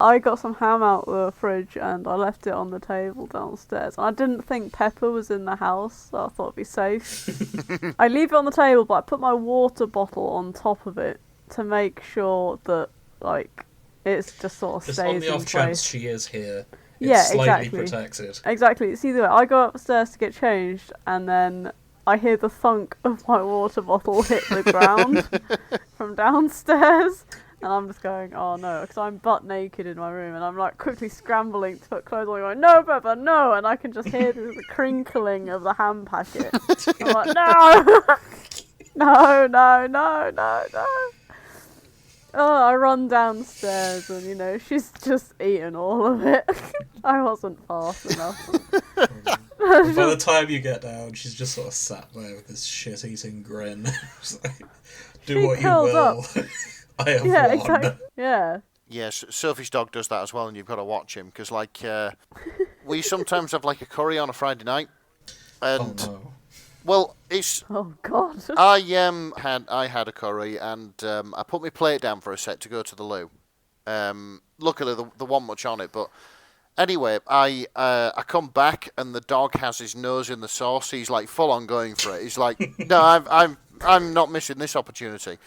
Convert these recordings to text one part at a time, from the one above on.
I got some ham out the fridge and I left it on the table downstairs. And I didn't think Pepper was in the house, so I thought it'd be safe. I leave it on the table, but I put my water bottle on top of it to make sure that, like, it's just sort of Just stays on the in off place. chance she is here, it's Yeah, slightly exactly. protected. Exactly. It's either way. I go upstairs to get changed, and then I hear the thunk of my water bottle hit the ground from downstairs. And I'm just going, oh no, because I'm butt naked in my room, and I'm like quickly scrambling to put clothes on, going, no, Pepper, no, and I can just hear the crinkling of the ham packet. I'm like, no, no. Oh, I run downstairs, and you know, she's just eaten all of it. I wasn't fast enough. And by the time you get down, she's just sort of sat there with this shit-eating grin. Just like, do what you will. I have won. Exactly. Yeah. Yes, Sophie's dog does that as well, and you've got to watch him because, like, we sometimes have like a curry on a Friday night, and Oh no. well, it's Oh God. I had a curry, and I put my plate down for a sec to go to the loo. Luckily, there wasn't much on it, but anyway, I come back and the dog has his nose in the sauce. He's like full on going for it. He's like, no, I'm not missing this opportunity.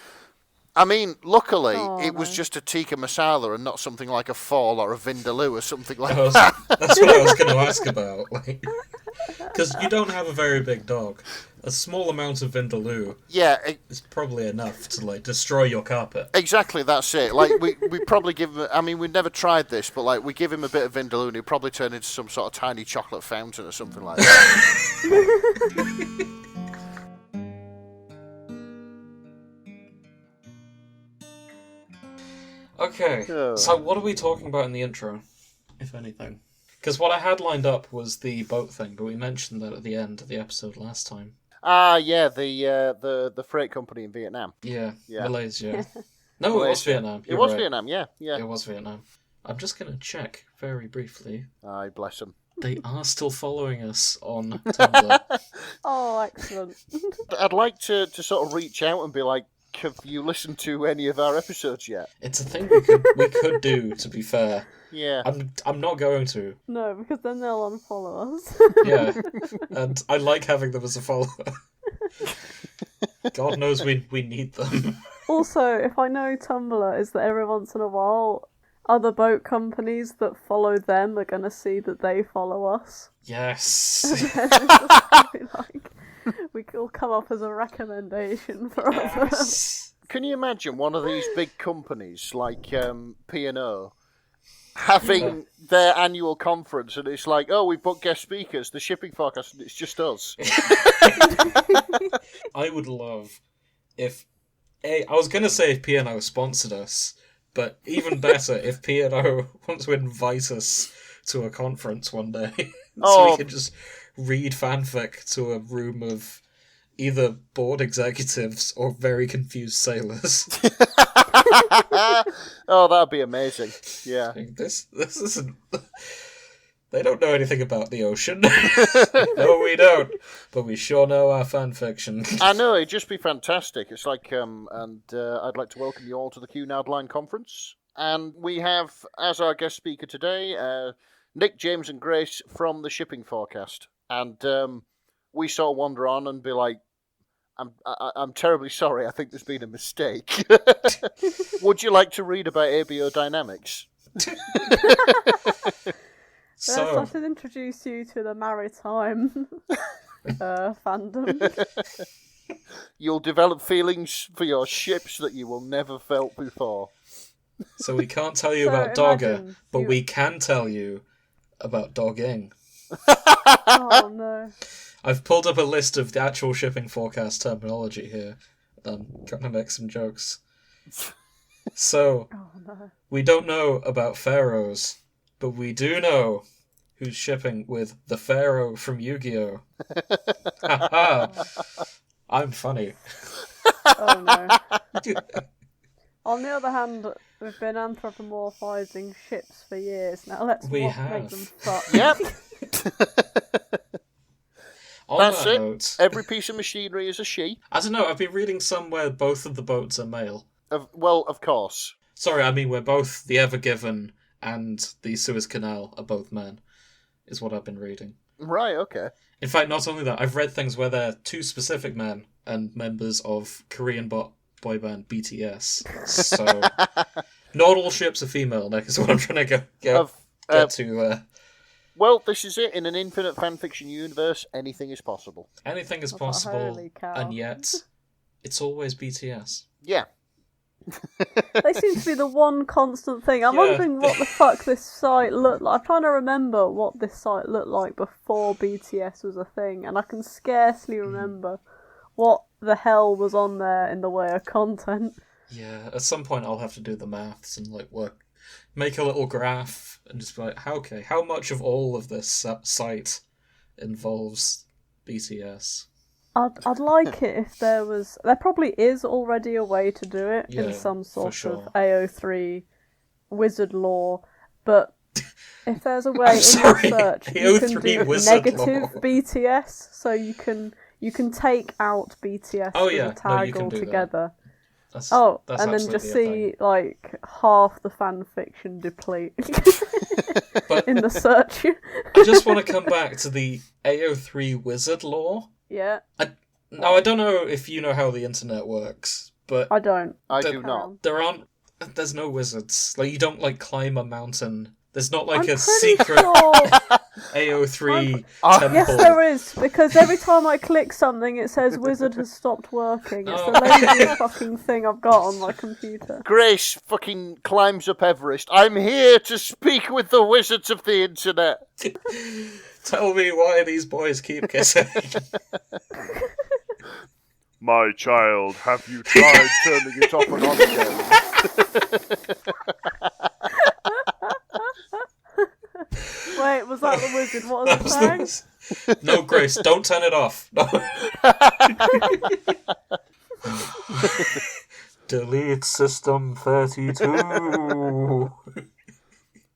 I mean, luckily, it was just a tikka masala and not something like a fall or a vindaloo or something like that. That's what I was going to ask about. Because you don't have a very big dog. A small amount of vindaloo is probably enough to, like, destroy your carpet. Exactly, that's it. Like, we probably give him... I mean, we've never tried this, but, like, we give him a bit of vindaloo and he'll probably turn into some sort of tiny chocolate fountain or something like that. Okay, so what are we talking about in the intro, if anything? Because what I had lined up was the boat thing, but we mentioned that at the end of the episode last time. Yeah, the freight company in Vietnam. Yeah. Yeah. Malaysia. No, it was Vietnam. It was Vietnam, yeah. It was Vietnam. I'm just going to check very briefly. Aye, bless them. They are still following us on Tumblr. Oh, excellent. I'd like to sort of reach out and be like, have you listened to any of our episodes yet? It's a thing we could do, to be fair. Yeah. I'm not going to. No, because then they'll unfollow us. Yeah. And I like having them as a follower. God knows we need them. Also, if I know Tumblr is that every once in a while, other boat companies that follow them are going to see that they follow us. Yes. And then it's just gonna be like, we will come up as a recommendation for others. Yes. Can you imagine one of these big companies like P&O having their annual conference and it's like, oh, we've booked guest speakers, the shipping forecast, and it's just us. I would love if... I was going to say if P&O sponsored us, but even better if P&O wants to invite us to a conference one day. So we can just read fanfic to a room of either bored executives or very confused sailors. Oh, that'd be amazing. Yeah. This isn't... They don't know anything about the ocean. No, we don't. But we sure know our fanfiction. I know, it'd just be fantastic. It's like, I'd like to welcome you all to the Cunard Line Conference. And we have, as our guest speaker today, Nick, James and Grace from the Shipping Forecast. And we sort of wander on and be like, I'm terribly sorry, I think there's been a mistake. Would you like to read about ABO Dynamics? So, I should introduce you to the maritime fandom. You'll develop feelings for your ships that you will never felt before. So we can't tell you about Dogger, but we can tell you about dogging. Oh no. I've pulled up a list of the actual shipping forecast terminology here. I'm going to make some jokes. So, we don't know about pharaohs, but we do know who's shipping with the pharaoh from Yu-Gi-Oh! I'm funny. Oh no. On the other hand, we've been anthropomorphizing ships for years now. Let's make them fuck. Yep. That's it. Note, every piece of machinery is a she. I don't know, I've been reading somewhere both of the boats are male. Well, of course. Sorry, I mean where both the Ever Given and the Suez Canal are both men, is what I've been reading. Right, okay. In fact, not only that, I've read things where they're two specific men and members of Korean boy band BTS. So, not all ships are female, Nick, is what I'm trying to get to. Well, this is it. In an infinite fanfiction universe, anything is possible. Anything is possible, and yet it's always BTS. Yeah. They seem to be the one constant thing. I'm wondering what the fuck this site looked like. I'm trying to remember what this site looked like before BTS was a thing, and I can scarcely remember what the hell was on there in the way of content. Yeah, at some point I'll have to do the maths and make a little graph and just be like, how much of all of this site involves BTS? I'd like it if there was... There probably is already a way to do it in some sort of AO3 wizard lore, but if there's a way in your search, you can do negative lore. BTS, so you can take out BTS and tag all together. That's and then just see half the fan fiction deplete but in the search. I just want to come back to the AO3 wizard lore. Yeah. I don't know if you know how the internet works, but I don't. I do not. There's no wizards. You don't climb a mountain. There's not a Sure... secret AO3 temple. Yes, there is, because every time I click something, it says wizard has stopped working. It's the laziest fucking thing I've got on my computer. Grace fucking climbs up Everest. I'm here to speak with the wizards of the internet. Tell me why these boys keep kissing. My child, have you tried turning it off and on again? Wait, was that the wizard? What was it saying? No, Grace, don't turn it off. No. Delete system 32.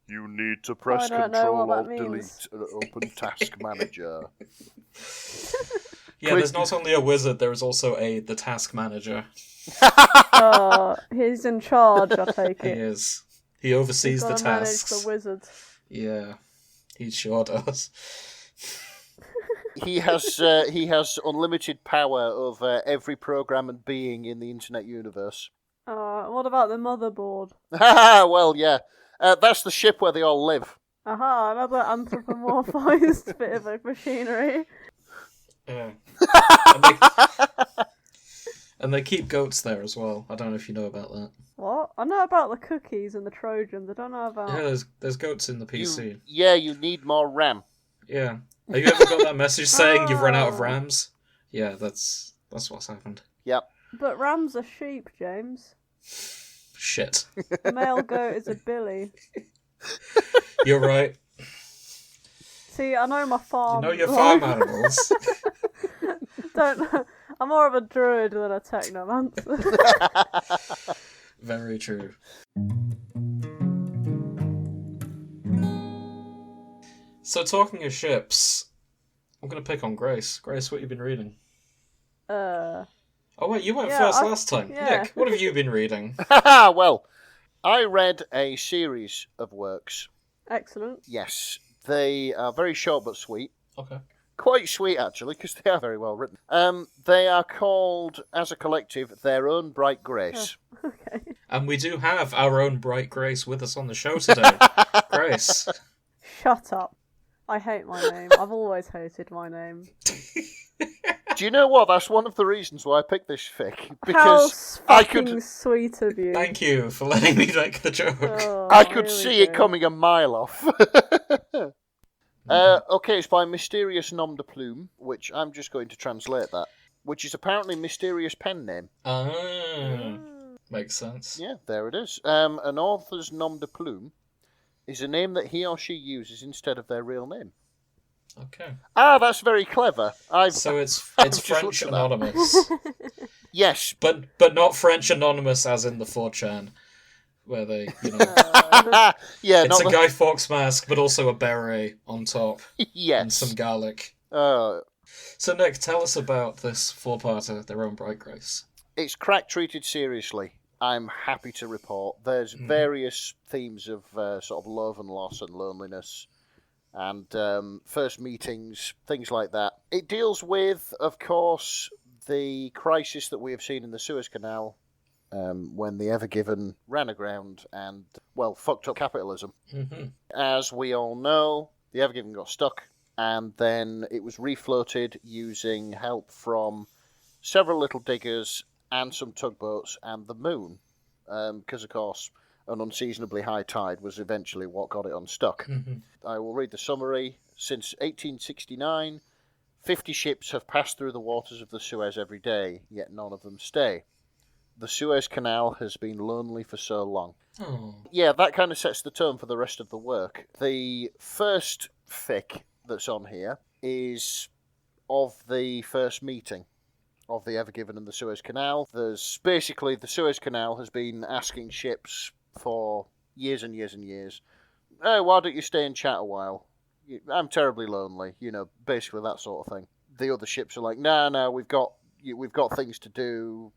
You need to press Control-Alt-Delete and open Task Manager. Yeah, there's not only a wizard, there is also the task manager. He's in charge, I take it. He is. He oversees the tasks. Manage the wizards. Yeah, he sure does. He has unlimited power over every program and being in the internet universe. What about the motherboard? Well, yeah. That's the ship where they all live. Aha, another anthropomorphized bit of machinery. Yeah. And they keep goats there as well. I don't know if you know about that. What? I know about the cookies and the Trojans. I don't know about... Yeah, there's goats in the PC. You need more RAM. Yeah. Have you ever got that message saying you've run out of RAMs? Yeah, that's what's happened. Yep. But rams are sheep, James. Shit. A male goat is a billy. You're right. See, I know my farm. You know your farm animals. I'm more of a druid than a technomancer. Very true. So, talking of ships, I'm going to pick on Grace. Grace, what have you been reading? Oh, wait, you went first last time. Yeah. Nick, what have you been reading? Well, I read a series of works. Excellent. Yes. They are very short but sweet. Okay. Quite sweet, actually, because they are very well written. They are called, as a collective, Their Own Bright Grace. Oh, okay. And we do have our own Bright Grace with us on the show today. Grace. Shut up. I hate my name. I've always hated my name. Do you know what? That's one of the reasons why I picked this fic. Because How fucking sweet of you. Thank you for letting me make the joke. Oh, I could see it coming a mile off. Okay, it's by Mysterious Nom de Plume, which I'm just going to translate that, which is apparently mysterious pen name. Makes sense. Yeah, there it is. An author's nom de plume is a name that he or she uses instead of their real name. Okay. That's very clever. So it's French anonymous. Yes, but not French anonymous as in the 4chan, where they, yeah, it's a Guy Fawkes mask, but also a beret on top. Yes, and some garlic. So Nick, tell us about this 4-parter, Their Own Bright Grace. It's crack treated seriously. I'm happy to report. There's various themes of sort of love and loss and loneliness and first meetings, things like that. It deals with, of course, the crisis that we have seen in the Suez Canal when the Ever Given ran aground and, well, fucked up capitalism. Mm-hmm. As we all know, the Ever Given got stuck, and then it was refloated using help from several little diggers and some tugboats and the moon, because, of course, an unseasonably high tide was eventually what got it unstuck. Mm-hmm. I will read the summary. Since 1869, 50 ships have passed through the waters of the Suez every day, yet none of them stay. The Suez Canal has been lonely for so long. Oh. Yeah, that kind of sets the tone for the rest of the work. The first fic that's on here is of the first meeting of the Ever Given and the Suez Canal. There's basically, the Suez Canal has been asking ships for years and years and years, "Hey, why don't you stay and chat a while? I'm terribly lonely," basically that sort of thing. The other ships are like, "No, we've got things to do,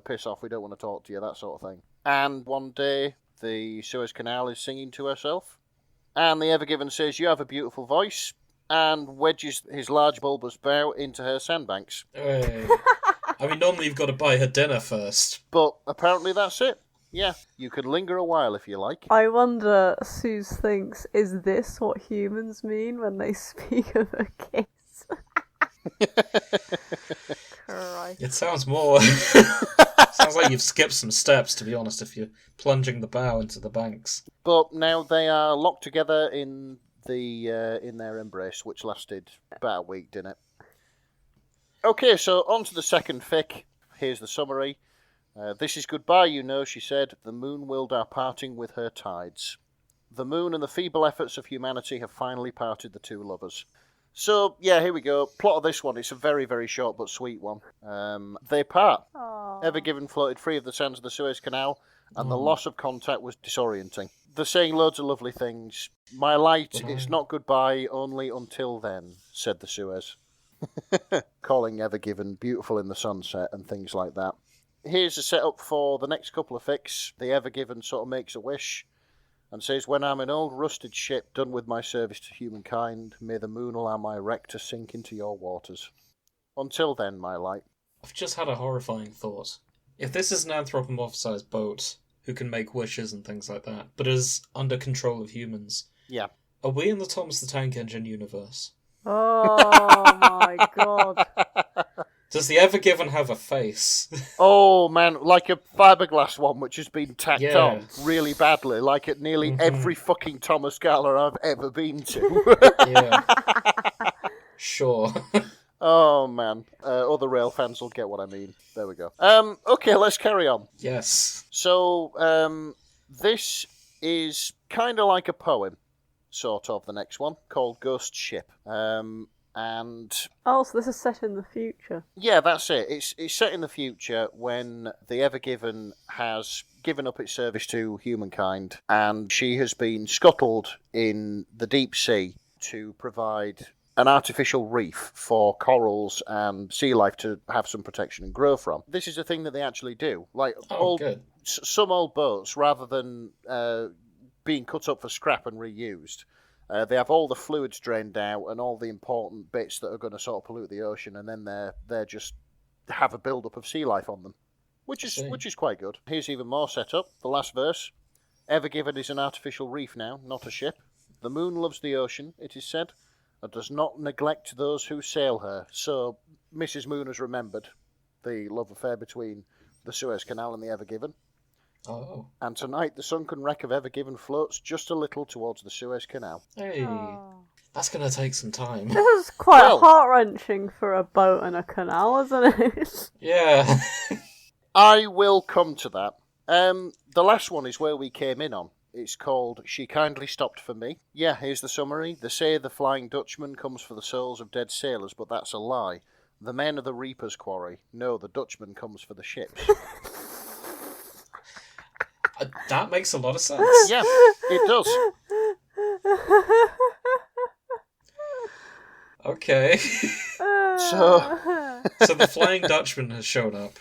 piss off, we don't want to talk to you," that sort of thing. And one day, the Suez Canal is singing to herself, and the Ever Given says, "You have a beautiful voice," and wedges his large bulbous bow into her sandbanks. Hey. I mean, normally you've got to buy her dinner first. But apparently that's it. Yeah, you can linger a while if you like. I wonder, Suze thinks, is this what humans mean when they speak of a kiss? Christ. It sounds more... sounds like you've skipped some steps, to be honest, if you're plunging the bow into the banks. But now they are locked together in their embrace, which lasted about a week, didn't it? Okay, so on to the second fic. Here's the summary. "This is goodbye, she said. The moon willed our parting with her tides. The moon and the feeble efforts of humanity have finally parted the two lovers." So, yeah, here we go. Plot of this one. It's a very, very short but sweet one. They part. Aww. Ever Given floated free of the sands of the Suez Canal, and the loss of contact was disorienting. They're saying loads of lovely things. "My light, it's not goodbye, only until then," said the Suez. Calling Ever Given beautiful in the sunset and things like that. Here's a setup for the next couple of fics. The Ever Given sort of makes a wish and says, "When I'm an old rusted ship done with my service to humankind, may the moon allow my wreck to sink into your waters. Until then, my light." I've just had a horrifying thought. If this is an anthropomorphized boat who can make wishes and things like that, but is under control of humans, Yeah. are we in the Thomas the Tank Engine universe? Oh my god. Does the Ever Given have a face? Oh, man, like a fiberglass one which has been tacked Yeah. on really badly, like at nearly every fucking Thomas Gala I've ever been to. Yeah. Sure. Oh, man. Other rail fans will get what I mean. There we go. Okay, let's carry on. Yes. So, this is kind of like a poem, sort of, the next one, called Ghost Ship. And Oh, so this is set in the future. yeah, that's it. It's set in the future when the Ever Given has given up its service to humankind, and she has been scuttled in the deep sea to provide an artificial reef for corals and sea life to have some protection and grow from. This is a thing that they actually do. Like Good. some old boats, rather than being cut up for scrap and reused, they have all the fluids drained out and all the important bits that are going to sort of pollute the ocean, and then they're just have a build-up of sea life on them, which is quite good. Here's even more setup. The last verse. Ever Given is an artificial reef now, not a ship. The moon loves the ocean, it is said, and does not neglect those who sail her. So Mrs. Moon has remembered the love affair between the Suez Canal and the Ever Given. Oh. And tonight the sunken wreck of Ever Given floats just a little towards the Suez Canal. Hey. Oh. That's going to take some time. This is quite Well- heart-wrenching for a boat and a canal, isn't it? Yeah. I will come to that. The last one is where we came in on. It's called She Kindly Stopped for Me. Yeah, here's the summary. They say the Flying Dutchman comes for the souls of dead sailors, but that's a lie. The men are the Reaper's quarry. No, the Dutchman comes for the ships. That makes a lot of sense. Yeah, it does. Okay. So- So the Flying Dutchman has shown up.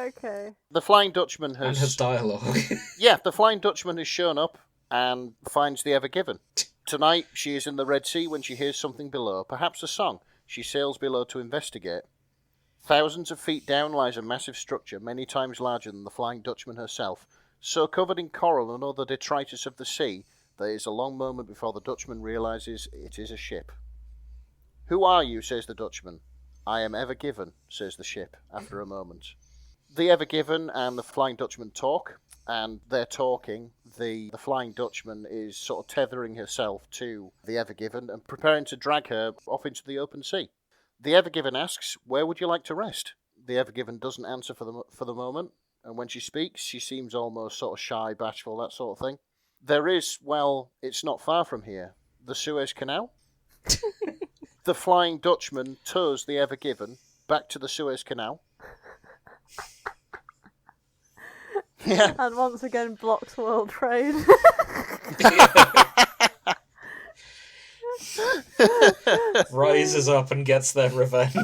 Okay. The Flying Dutchman And has dialogue. Yeah, the Flying Dutchman has shown up and finds the Ever Given. Tonight, she is in the Red Sea when she hears something below, perhaps a song. She sails below to investigate. Thousands of feet down lies a massive structure, many times larger than the Flying Dutchman herself, so covered in coral and other detritus of the sea, there is a long moment before the Dutchman realises it is a ship. Who are you, says the Dutchman. I am Ever Given, says the ship, after a moment. The Ever Given and the Flying Dutchman talk, and they're talking. The Flying Dutchman is sort of tethering herself to the Ever Given and preparing to drag her off into the open sea. The Ever Given asks, where would you like to rest? The Ever Given doesn't answer for the moment, and when she speaks, she seems almost sort of shy, bashful, that sort of thing. There is, well, it's not far from here, the Suez Canal. The Flying Dutchman tows the Ever Given back to the Suez Canal. Yeah. And once again blocks world trade. Rises up and gets their revenge.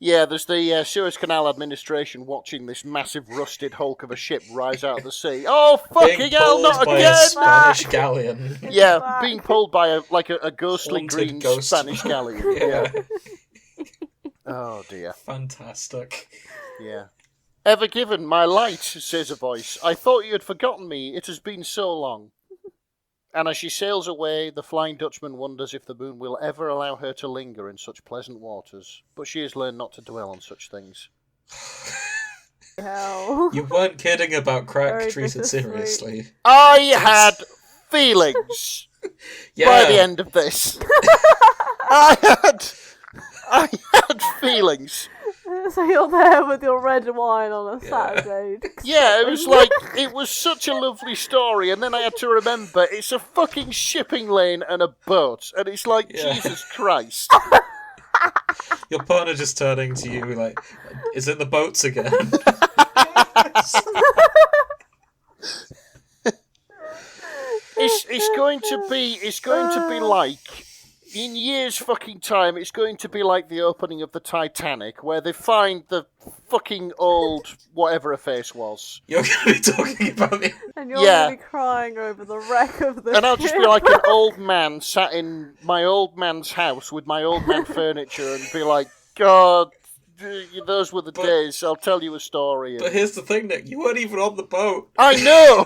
Yeah, there's the Suez Canal administration watching this massive rusted hulk of a ship rise out of the sea. Oh, fucking hell, not by again! a Spanish galleon. Yeah, being pulled by a ghostly Haunted green ghost. Spanish galleon. Yeah. Oh, dear. Fantastic. Yeah. Ever Given, my light, says a voice. I thought you had forgotten me. It has been so long. And as she sails away, the Flying Dutchman wonders if the moon will ever allow her to linger in such pleasant waters. But she has learned not to dwell on such things. Hell. You weren't kidding about crack Very treated bittersweet. seriously. I had feelings by the end of this. I had feelings. So you're there with your red wine on a Saturday. Yeah, it was like, it was such a lovely story, and then I had to remember, it's a fucking shipping lane and a boat, and it's like, Yeah. Jesus Christ. Your partner just turning to you like, is it the boats again? It's going to be like, in years fucking time, it's going to be like the opening of the Titanic, where they find the fucking old whatever her face was. You're going to be talking about me. And you're Yeah. going to be crying over the wreck of the And I'll just be ship. like an old man sat in my old man's house with my old man furniture and be like, God, those were the days. I'll tell you a story. But here's the thing, Nick. You weren't even on the boat. I know!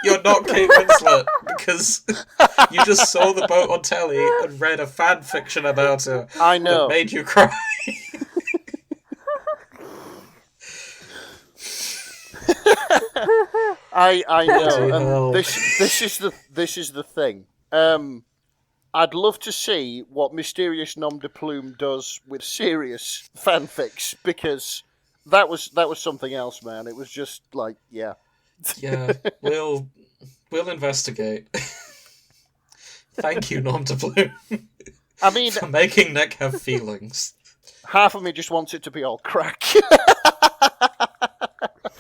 You're not Kate Winslet because you just saw the boat on telly and read a fan fiction about her I know. that made you cry. I know. Bloody hell. And this is the thing. I'd love to see what Mysterious Nom de Plume does with serious fanfics, because that was something else, man. It was just like, yeah. Yeah, we'll investigate. Thank you, Nom de Plume, I mean, for making Nick have feelings. half of me just wants it to be all crack.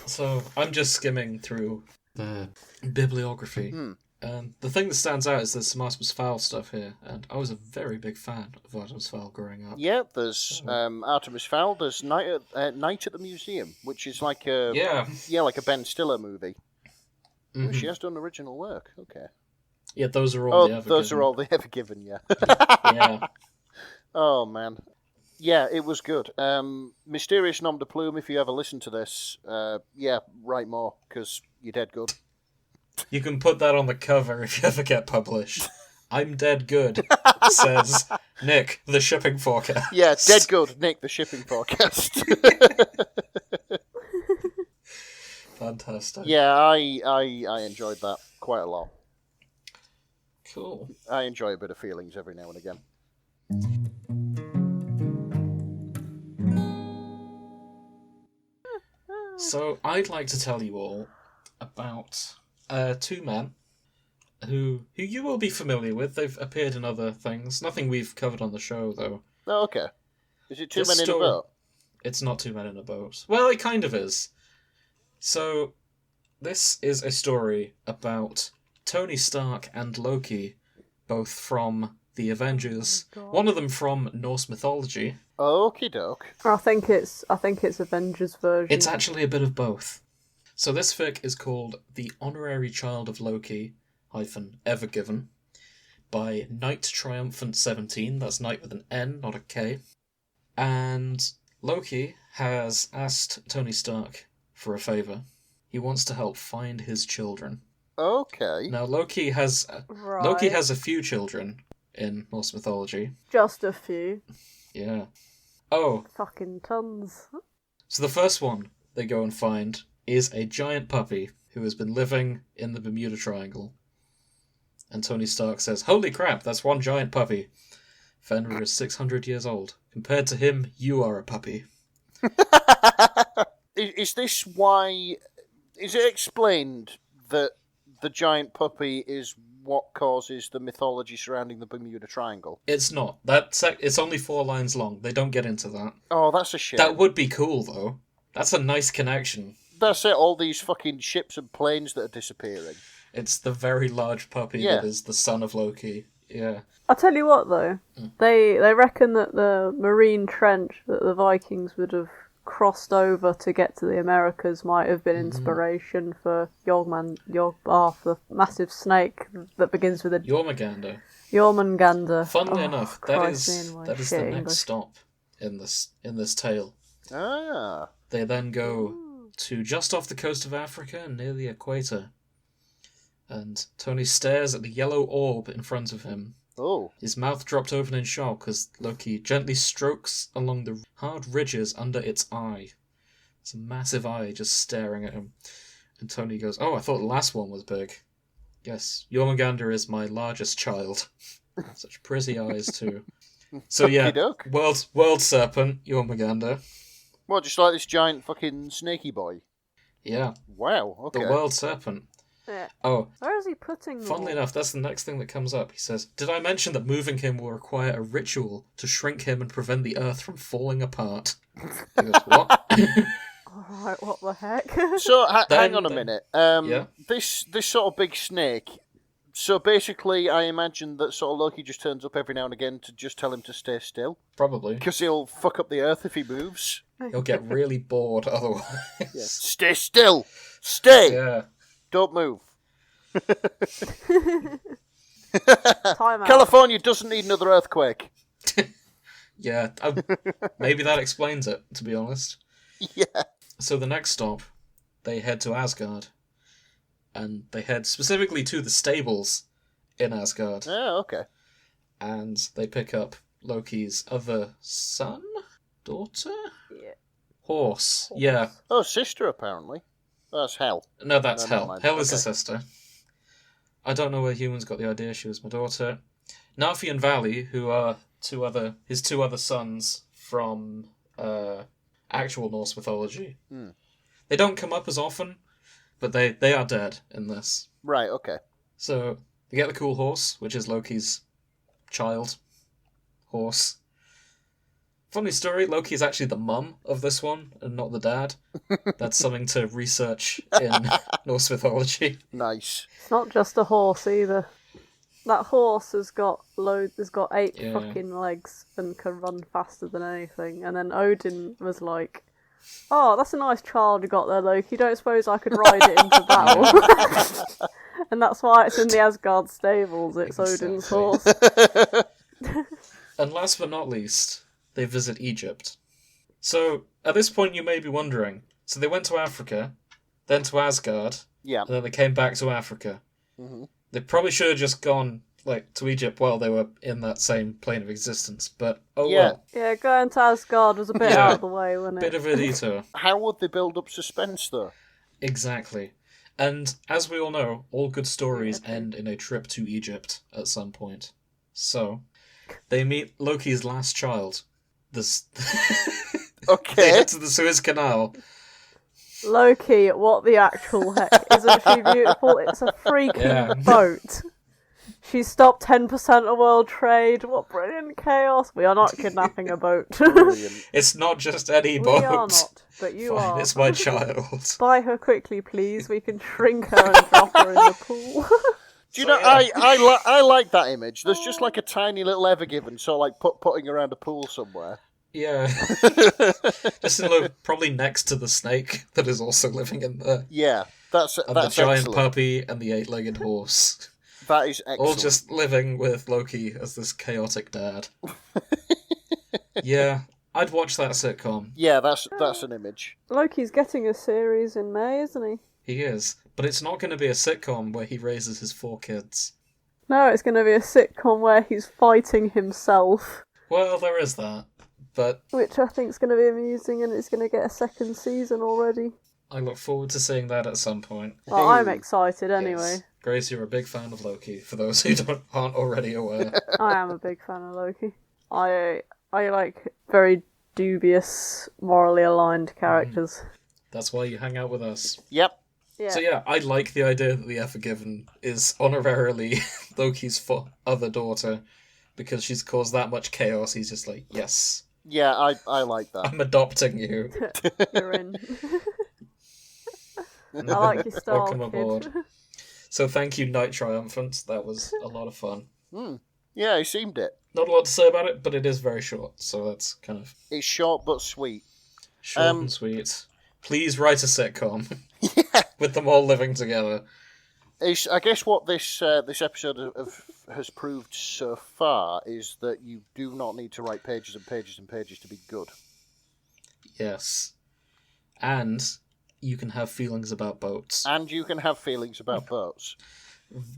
So I'm just skimming through the bibliography. And the thing that stands out is there's some Artemis Fowl stuff here, and I was a very big fan of Artemis Fowl growing up. Yeah, there's Artemis Fowl. There's Night at the Museum, which is like a like a Ben Stiller movie. Mhm. She has done original work. Okay. Yeah, those are all the Ever those Given. are all the Ever Given. Yeah. Yeah. Oh man. Yeah, it was good. Mysterious Nom de Plume. If you ever listen to this, write more because you're dead good. You can put that on the cover if you ever get published. I'm dead good, says Nick, the shipping forecast. Yeah, dead good. Nick, the shipping forecast. Fantastic. Yeah, I enjoyed that quite a lot. Cool. I enjoy a bit of feelings every now and again. So I'd like to tell you all about two men who you will be familiar with. They've appeared in other things. Nothing we've covered on the show, though. Oh, okay. Is it two This men in a story- boat? It's not two men in a boat. Well, it kind of is. So, this is a story about Tony Stark and Loki, both from the Avengers. Oh, God. One of them from Norse mythology, Okie doke. I think it's Avengers version. It's actually a bit of both. So this fic is called The Honorary Child of Loki, Ever Given, by Knight Triumphant 17. That's Knight with an N, not a K. And Loki has asked Tony Stark for a favour. He wants to help find his children. Okay. Now Loki has a few children in Norse mythology. Just a few. Yeah. Oh. Fucking tons. So the first one they go and find is a giant puppy who has been living in the Bermuda Triangle. And Tony Stark says, "Holy crap, that's one giant puppy. Fenrir is 600 years old. Compared to him, you are a puppy." Is this why... Is it explained that the giant puppy is what causes the mythology surrounding the Bermuda Triangle? It's not. It's only 4 lines long. They don't get into that. Oh, that's a shame. That would be cool, though. That's a nice connection. That's it, all these fucking ships and planes that are disappearing. It's the very large puppy that is the son of Loki. Yeah. I'll tell you what, though. They reckon that the marine trench that the Vikings would have crossed over to get to the Americas might have been inspiration for Yogbarth, the massive snake that begins with a... Jormungandr. Funnily enough, that is the next stop in this tale. Ah. They then go to just off the coast of Africa, near the equator. And Tony stares at the yellow orb in front of him. Oh. His mouth dropped open in shock as Loki gently strokes along the hard ridges under its eye. It's a massive eye just staring at him. And Tony goes, "Oh, I thought the last one was big." "Yes, Jormungandr is my largest child." Such pretty eyes, too. So yeah, world serpent, Jormungandr. What, just like this giant fucking snaky boy? Yeah. Wow, okay. The world serpent. Yeah. Oh. Where is he putting them? Funnily enough, that's the next thing that comes up. He says, "Did I mention that moving him will require a ritual to shrink him and prevent the earth from falling apart?" He goes, "What?" Alright, what the heck? So, hang on a minute. Yeah? This sort of big snake, so basically I imagine that sort of Loki just turns up every now and again to just tell him to stay still? Probably. Because he'll fuck up the earth if he moves. He'll get really bored otherwise. Yeah. Stay still! Stay! Yeah. Don't move. Time out. California doesn't need another earthquake. Yeah, maybe that explains it, to be honest. Yeah. So the next stop, they head to Asgard. And they head specifically to the stables in Asgard. Oh, okay. And they pick up Loki's other son? Daughter? Yeah. Horse. Yeah. Oh, sister, apparently. That's Hel. No, that's Hel. Hel is Okay. the sister. I don't know where humans got the idea she was my daughter. Nafi and Valley, who are his two other sons from actual Norse mythology. They don't come up as often, but they are dead in this. Right, okay. So they get the cool horse, which is Loki's child horse. Funny story, Loki is actually the mum of this one, and not the dad. That's something to research in Norse mythology. Nice. It's not just a horse either. That horse has got 8 fucking legs and can run faster than anything. And then Odin was like, "Oh, that's a nice child you got there, Loki. Don't suppose I could ride it into battle?" And that's why it's in the Asgard stables. It's Odin's horse. And last but not least, they visit Egypt. So, at this point you may be wondering, so they went to Africa, then to Asgard, Yeah. and then they came back to Africa. Mm-hmm. They probably should have just gone to Egypt while they were in that same plane of existence, but well. Yeah, going to Asgard was a bit out of the way, wasn't it? Bit of a detour. How would they build up suspense, though? Exactly. And as we all know, all good stories end in a trip to Egypt at some point. So, they meet Loki's last child. Okay. They head to the Suez Canal. Loki, what the actual heck? Isn't she beautiful? It's a freaking boat. She stopped 10% of world trade. What brilliant chaos. We are not kidnapping a boat. It's not just any boat. We are not, but you Fine, are. It's my child. Buy her quickly, please. We can shrink her and drop her in the pool. Do you know, I like that image. There's just like a tiny little Evergiven, so like putting around a pool somewhere. Yeah. Just probably next to the snake that is also living in there. Yeah, that's the giant excellent. puppy and the 8-legged horse. That is excellent. All just living with Loki as this chaotic dad. Yeah, I'd watch that sitcom. Yeah, that's an image. Loki's getting a series in May, isn't he? He is, but it's not going to be a sitcom where he raises his 4 kids. No, it's going to be a sitcom where he's fighting himself. Well, there is that, but... Which I think is going to be amusing, and it's going to get a 2nd season already. I look forward to seeing that at some point. Well, I'm excited anyway. Yes. Grace, you're a big fan of Loki, for those who aren't already aware. I am a big fan of Loki. I like very dubious, morally aligned characters. That's why you hang out with us. Yep. Yeah. So yeah, I like the idea that the Evergiven is honorarily Loki's other daughter, because she's caused that much chaos. He's just like, yes. Yeah, I like that. I'm adopting you. You're in. I like your style, Welcome kid. aboard. So thank you, Night Triumphant. That was a lot of fun. Yeah, he seemed it. Not a lot to say about it, but it is very short, so that's kind of... It's short but sweet. Short and sweet. Please write a sitcom. Yeah. With them all living together. I guess what this episode has proved so far is that you do not need to write pages and pages and pages to be good. Yes. And you can have feelings about boats. And you can have feelings about boats.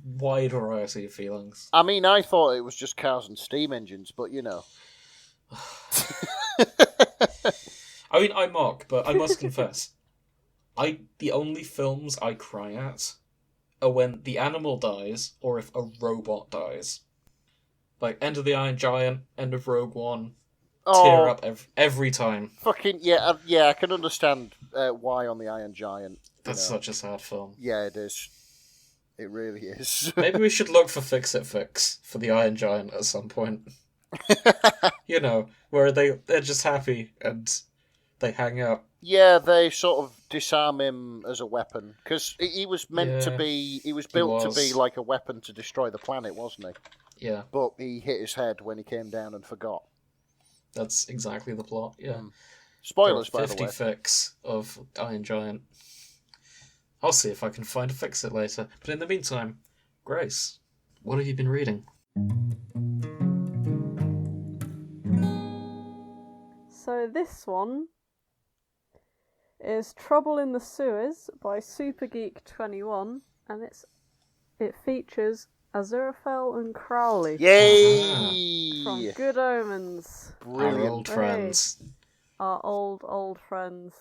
Wide variety of feelings. I mean, I thought it was just cars and steam engines, but you know. I mean, I mock, but I must confess, the only films I cry at are when the animal dies or if a robot dies. Like End of the Iron Giant, End of Rogue One, tear up every time. Fucking yeah, I can understand why on the Iron Giant. That's such a sad film. Yeah, it is. It really is. Maybe we should look for Fix-It Fix for the Iron Giant at some point. You know, where they're just happy and they hang out. Yeah, they sort of disarm him as a weapon because he was meant to be. He was built to be like a weapon to destroy the planet, wasn't he? Yeah. But he hit his head when he came down and forgot. That's exactly the plot. Yeah. Spoilers, by the 50 way. fix of Iron Giant. I'll see if I can find a fix it later. But in the meantime, Grace, what have you been reading? So this one is Trouble in the Suez by Supergeek21, and it features Aziraphale and Crowley Yay! from Good Omens. Our old friends. Our old friends.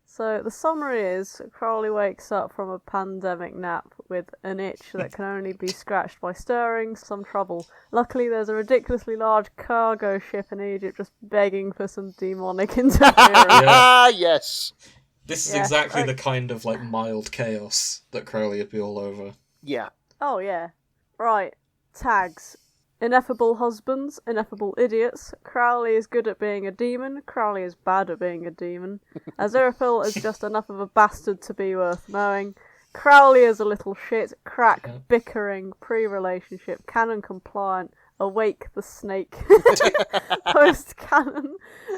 So the summary is Crowley wakes up from a pandemic nap with an itch that can only be scratched by stirring some trouble. Luckily there's a ridiculously large cargo ship in Egypt just begging for some demonic interference. Ah, yes. This is exactly the kind of like mild chaos that Crowley would be all over. Yeah. Oh yeah. Right. Tags. Ineffable husbands, ineffable idiots. Crowley is good at being a demon. Crowley is bad at being a demon. Aziraphale is just enough of a bastard to be worth knowing. Crowley is a little shit. Crack, bickering, pre-relationship, canon compliant. Awake the snake. Post canon.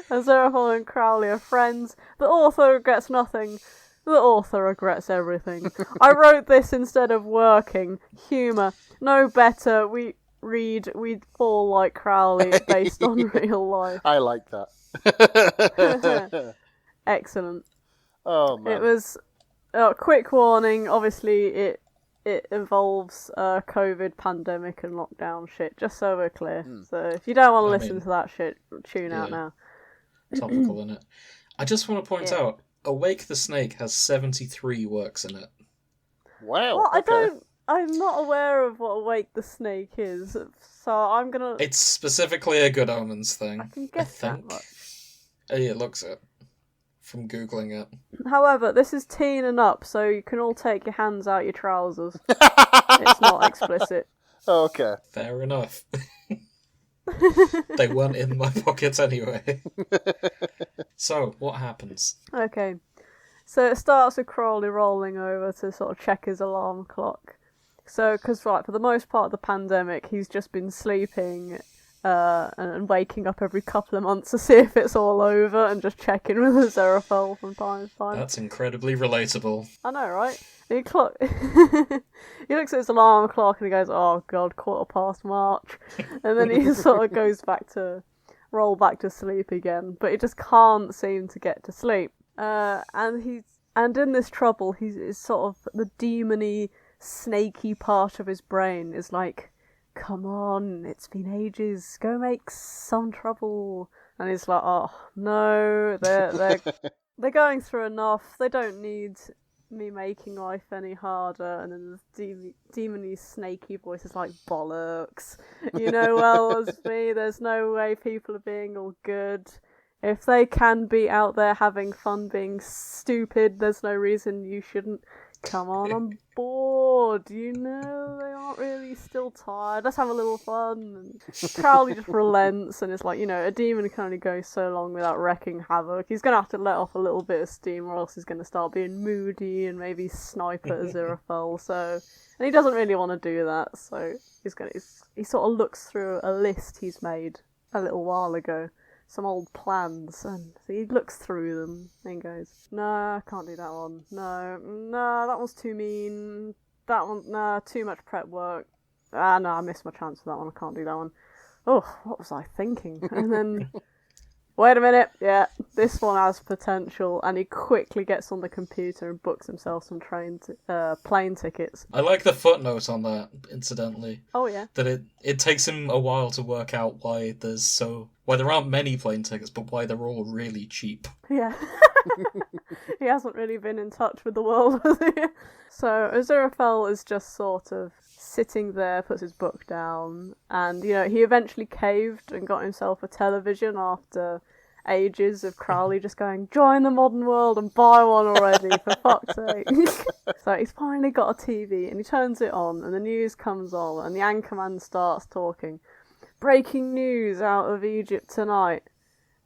Aziraphale and Crowley are friends. The author regrets nothing. The author regrets everything. I wrote this instead of working. Humour. No better. We fall like Crowley based on real life. I like that. Excellent. Oh man. It was quick warning. Obviously, it involves COVID pandemic and lockdown shit. Just so we're clear. So if you don't want to listen to that shit, tune out now. Topical, innit? I just want to point out, Awake the Snake has 73 works in it. Wow. Well, okay. I'm not aware of what Awake the Snake is, so I'm gonna... It's specifically a Good Omens thing. I can guess I that think. much. It looks it. From Googling it. However, this is teen and up, so you can all take your hands out your trousers. It's not explicit. Okay. Fair enough. They weren't in my pockets anyway. So, what happens? Okay. So it starts with Crowley rolling over to sort of check his alarm clock. So, because, for the most part of the pandemic, he's just been sleeping and waking up every couple of months to see if it's all over and just checking with Aziraphale from time to time. That's incredibly relatable. I know, right? He looks at his alarm clock and he goes, "Oh God, 1:15 March," and then he sort of goes roll back to sleep again. But he just can't seem to get to sleep. And in this trouble, he's sort of the demony, snaky part of his brain is like, "Come on, it's been ages. Go make some trouble." And he's like, "Oh no, they're going through enough. They don't need me making life any harder." And then the demony, snaky voice is like, "Bollocks. You know well as me, there's no way people are being all good. If they can be out there having fun being stupid, there's no reason you shouldn't. Come on, I'm bored. You know, they aren't really still tired. Let's have a little fun." And Crowley just relents and it's like, a demon can only go so long without wreaking havoc. He's going to have to let off a little bit of steam or else he's going to start being moody and maybe snipe at Aziraphale. And he doesn't really want to do that, so he sort of looks through a list he's made a little while ago. Some old plans, and he looks through them and goes, "No, I can't do that one. No, that one's too mean. That one, no, too much prep work. No, I missed my chance for that one. I can't do that one. Oh, what was I thinking?" And then, wait a minute, yeah, this one has potential, and he quickly gets on the computer and books himself some plane tickets. I like the footnote on that, incidentally. Oh yeah. That it takes him a while to work out why there aren't many plane tickets, but why they're all really cheap. Yeah. He hasn't really been in touch with the world, has he? So Aziraphale is just sort of sitting there, puts his book down, and, he eventually caved and got himself a television after ages of Crowley just going, "Join the modern world and buy one already, for fuck's sake." So he's finally got a TV, and he turns it on, and the news comes on, and the anchorman starts talking. "Breaking news out of Egypt tonight.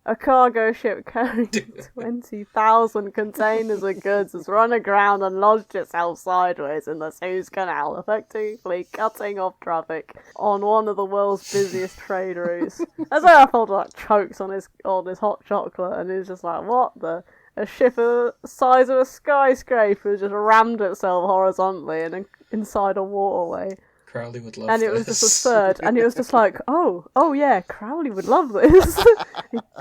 A cargo ship carrying 20,000 containers of goods has run aground and lodged itself sideways in the Suez Canal, effectively cutting off traffic on one of the world's busiest trade routes." Aziraphale chokes on his hot chocolate and is just like, "What the? A ship the size of a skyscraper just rammed itself horizontally and inside a waterway." Crowley would love and this. And it was just absurd. And he was just like, oh yeah, Crowley would love this.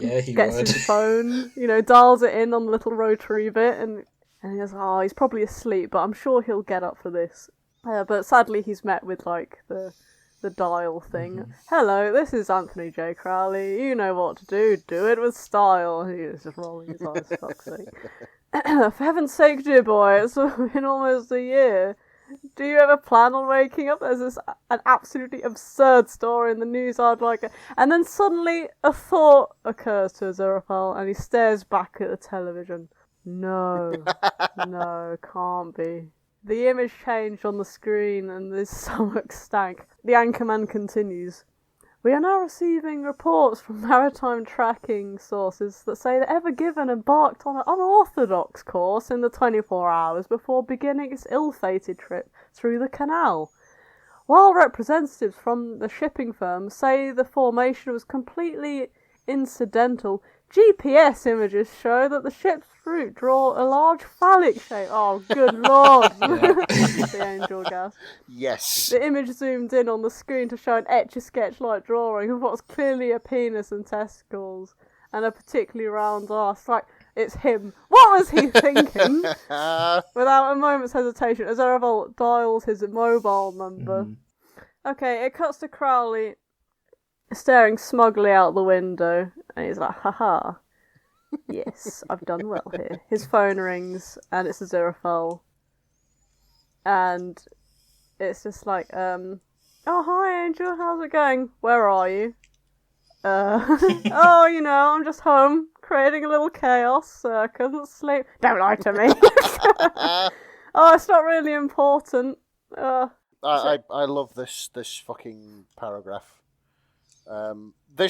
He gets would. his phone, dials it in on the little rotary bit, and he goes, "Oh, he's probably asleep, but I'm sure he'll get up for this." But sadly, he's met with, the dial thing. Mm-hmm. "Hello, this is Anthony J. Crowley. You know what to do. Do it with style." He was just rolling his eyes, for fuck's sake. "For heaven's sake, dear boy, it's been almost a year. Do you ever plan on waking up? There's an absolutely absurd story in the news. I'd like it." And then suddenly a thought occurs to Aziraphale, and he stares back at the television. No, can't be. The image changed on the screen, and his stomach stank. The anchorman continues. "We are now receiving reports from maritime tracking sources that say that Ever Given embarked on an unorthodox course in the 24 hours before beginning its ill-fated trip through the canal. While representatives from the shipping firm say the formation was completely incidental, GPS images show that the ship's route draw a large phallic shape." Oh, good lord! The angel gasped. Yes. The image zoomed in on the screen to show an etch-a-sketch-like drawing of what's clearly a penis and testicles, and a particularly round arse. It's him. What was he thinking? Without a moment's hesitation, Aziraphale dials his mobile number. Okay, it cuts to Crowley staring smugly out the window, and he's like, "Haha. Yes, I've done well here." His phone rings, and it's Aziraphale. And it's just like, "Oh, hi, Angel, how's it going? Where are you?" "Oh, I'm just home, creating a little chaos, so I couldn't sleep." "Don't lie to me." "Oh, it's not really important." I love this fucking paragraph. The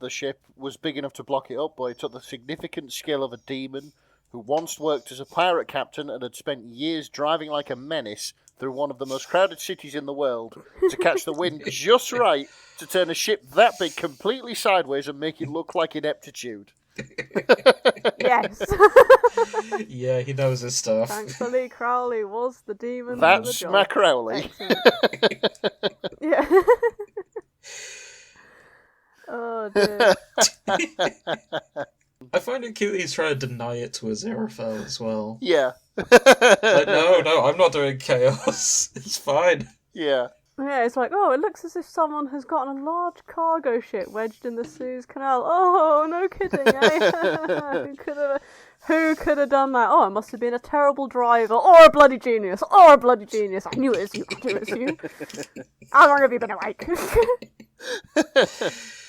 ship was big enough to block it up, but it took the significant skill of a demon who once worked as a pirate captain and had spent years driving like a menace through one of the most crowded cities in the world to catch the wind just right to turn a ship that big completely sideways and make it look like ineptitude. Yes. Yeah, he knows his stuff. Thankfully, Crowley was the demon. That's for the my job. Crowley. Yeah. Oh dear. I find it cute he's trying to deny it to Aziraphale as well. Yeah. Like, no, I'm not doing chaos. It's fine. Yeah. Yeah, it's like, oh, it looks as if someone has gotten a large cargo ship wedged in the Suez Canal. Oh, no kidding, eh? Who could have done that? Oh, it must have been a terrible driver, or a bloody genius, I knew it was you, How long have you been awake?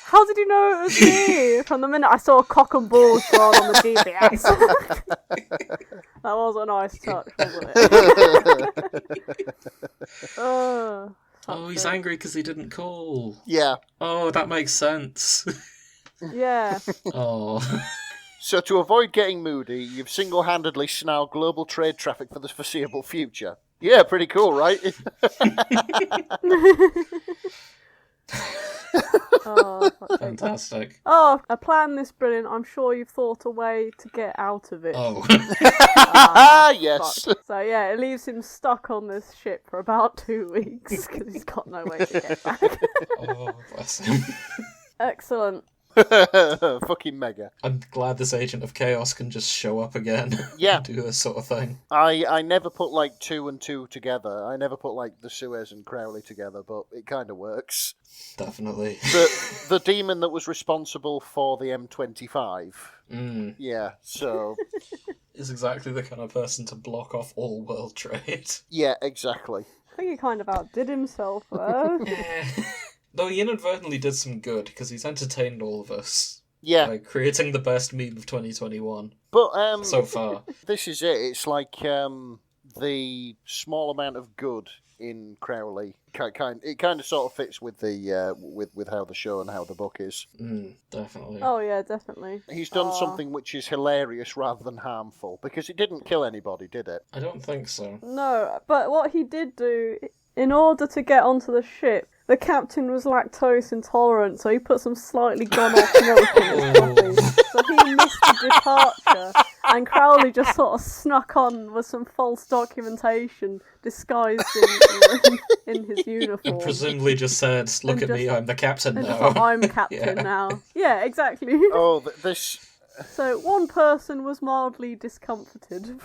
How did you know it was me? From the minute I saw cock and balls drawn on the GPS. That was a nice touch, wasn't it? Oh, he's angry because he didn't call. Yeah. Oh, that makes sense. Yeah. Oh. So to avoid getting moody, you've single-handedly snarled global trade traffic for the foreseeable future. Yeah, pretty cool, right? Oh, Fantastic. oh, a plan this brilliant. I'm sure you've thought a way to get out of it. Oh. Yes. Fuck. So yeah, it leaves him stuck on this ship for about 2 weeks because he's got no way to get back. Oh, bless him. Excellent. Fucking mega. I'm glad this Agent of Chaos can just show up again. Yeah. And do this sort of thing. I never put, like, 2 and 2 together. I never put, like, the Suez and Crowley together, but it kind of works. Definitely. The demon that was responsible for the M25. Yeah, so... Is exactly the kind of person to block off all world trade. Yeah, exactly. I think he kind of outdid himself there. Though he inadvertently did some good, because he's entertained all of us. Yeah. By creating the best meme of 2021. But, so far. This is it. It's like, the small amount of good in Crowley. It kind of sort of fits with the with how the show and how the book is. Definitely. Oh yeah, definitely. He's done something which is hilarious rather than harmful, because it didn't kill anybody, did it? I don't think so. No, but what he did do, in order to get onto the ship, the captain was lactose intolerant, so he put some slightly gone-off milk in his coffee. So he missed the departure, and Crowley just sort of snuck on with some false documentation, disguised in his uniform. And presumably just said, look at me, I'm the captain and now. just like, I'm captain now. Yeah, exactly. Oh, this... So one person was mildly discomforted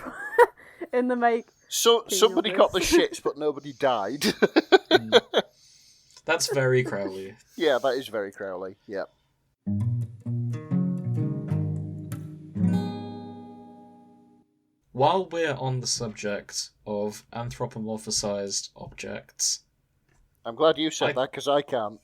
in the make. So somebody got the shits, but nobody died. That's very Crowley. Yeah, that is very Crowley. Yeah. While we're on the subject of anthropomorphized objects... I'm glad you said that, because I can't.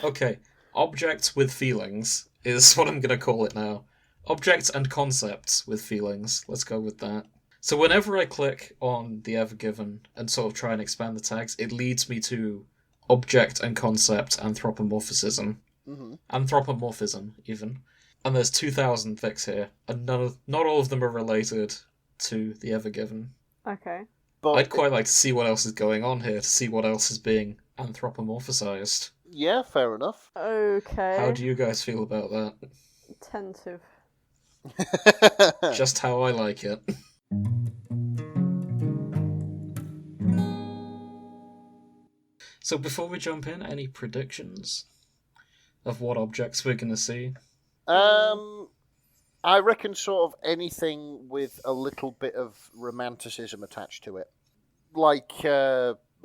Okay, objects with feelings is what I'm going to call it now. Objects and concepts with feelings. Let's go with that. So whenever I click on the Ever Given and sort of try and expand the tags, it leads me to object and concept anthropomorphism. Mm-hmm. Anthropomorphism, even. And there's 2,000 fics here, and not all of them are related to the Ever Given. Okay. But I'd quite like to see what else is going on here, to see what else is being anthropomorphized. Yeah, fair enough. Okay. How do you guys feel about that? Attentive. Just how I like it. So before we jump in, any predictions of what objects we're going to see? I reckon sort of anything with a little bit of romanticism attached to it. Like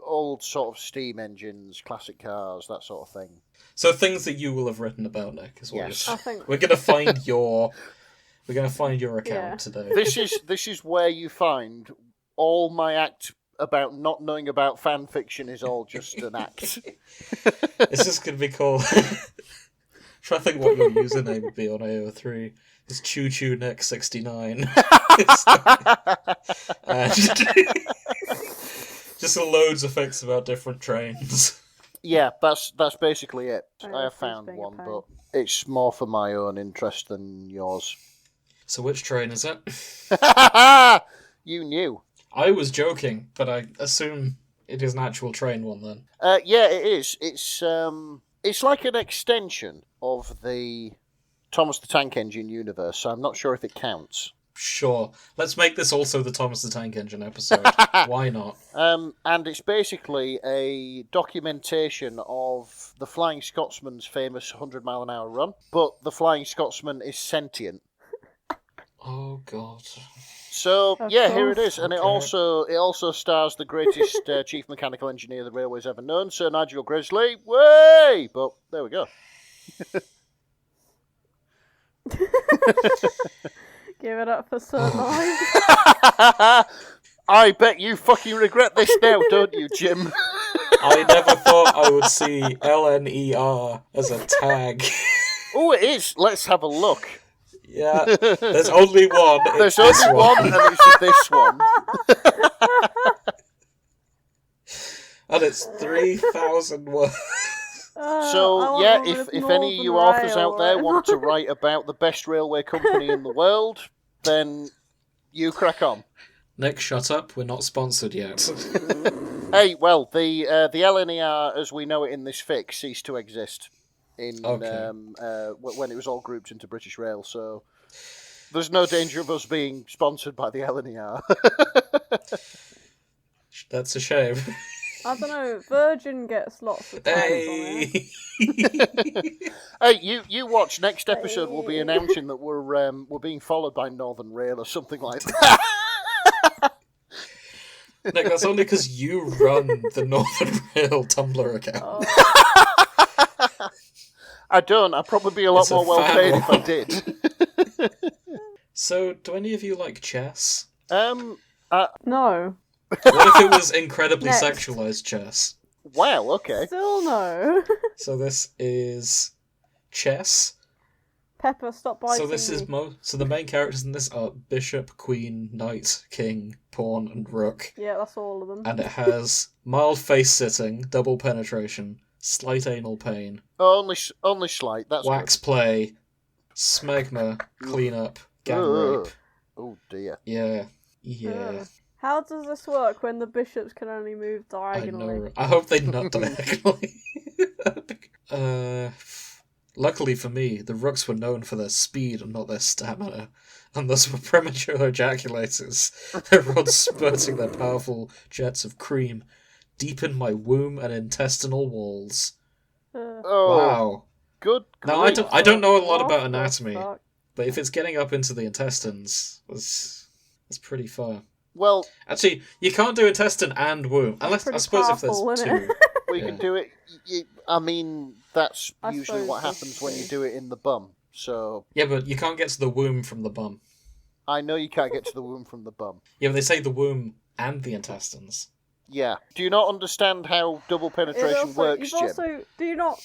old sort of steam engines, classic cars, that sort of thing. So things that you will have written about, Nick, is what Yes. I think. we're going to find your... We're going to find your account today. This is where you find all my act about not knowing about fan fiction is all just an act. It's just going to be called... Try to think what your username would be on AO3. It's Choo Choo Nick 69. And just loads of facts about different trains. Yeah, that's basically it. Oh, I have that's found being a one, pain. but it's more for my own interest than yours. So which train is it? You knew. I was joking, but I assume it is an actual train one then. Yeah, it is. It's like an extension of the Thomas the Tank Engine universe, so I'm not sure if it counts. Sure. Let's make this also the Thomas the Tank Engine episode. Why not? And it's basically a documentation of the Flying Scotsman's famous 100-mile-an-hour run, but the Flying Scotsman is sentient. Oh, God. So, yeah, here it is. Okay. And it also stars the greatest chief mechanical engineer the railway's ever known, Sir Nigel Grizzly. Way! But there we go. Give it up for Sir Nigel. I bet you fucking regret this now, don't you, Jim? I never thought I would see LNER as a tag. Oh, it is. Let's have a look. Yeah, there's only one. There's only one, and it's this one. And it's 3,000 words. So, yeah, if any of you authors out there want to write about the best railway company in the world, then you crack on. Nick, shut up. We're not sponsored yet. Hey, well, the LNER, as we know it in this fic, ceased to exist when it was all grouped into British Rail, so there's no danger of us being sponsored by the LNER. That's a shame. I don't know, Virgin gets lots of tags Hey! on it. Hey, you watch. Next episode we'll be announcing that we're being followed by Northern Rail or something like that. Nick, that's only because you run the Northern Rail Tumblr account. Oh. I don't. I'd probably be a lot It's a more well paid if I fan did. So, do any of you like chess? No. What if it was incredibly Next. sexualized chess? Wow, okay. Still no. So this is chess. Pepper, stop biting So this is me. so the main characters in this are bishop, queen, knight, king, pawn, and rook. Yeah, that's all of them. And it has mild face sitting, double penetration, slight anal pain, Oh, only slight. That's wax play, smegma, cleanup, gang Ugh. rape. Oh dear. Yeah. Ugh. How does this work when the bishops can only move I diagonally? know. I hope they nut diagonally. Luckily for me, the rooks were known for their speed and not their stamina, and thus were premature ejaculators, their rods spurting their powerful jets of cream deep in my womb and intestinal walls. Oh, Wow. good. Now, I don't know a lot What about the anatomy, fuck? but if it's getting up into the intestines, that's pretty far. Well, Actually, you can't do intestine and womb, unless I pretty suppose if powerful, there's isn't two. we Yeah. can do it. I mean, that's I usually what suppose happens when you do it in the bum. So Yeah, but you can't get to the womb from the bum. I know you can't get to the womb from the bum. Yeah, but they say the womb and the intestines. Yeah. Do you not understand how double penetration works, Jim? Do you not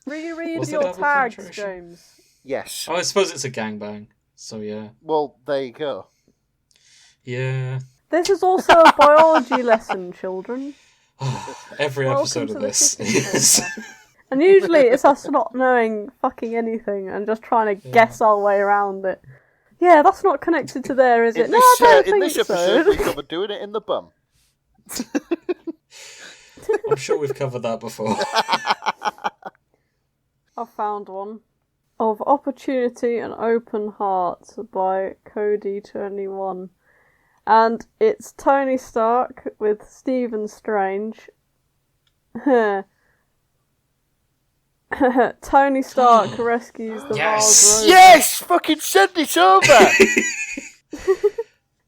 reread Was it your double tags, penetration? James? Yes. Oh, I suppose it's a gangbang. So yeah. Well, there you go. Yeah. This is also a biology lesson, children. Every Welcome episode to of the this Kicking is... Podcast. And usually it's us not knowing fucking anything and just trying to guess our way around it. Yeah, that's not connected to there, is it? In No, this, I don't in think this episode, so. we covered doing it in the bum. I'm sure we've covered that before. I found one. Of Opportunity and Open Heart by Cody21. And it's Tony Stark with Stephen Strange. Tony Stark rescues the Mars rover. Yes! Fucking send it over!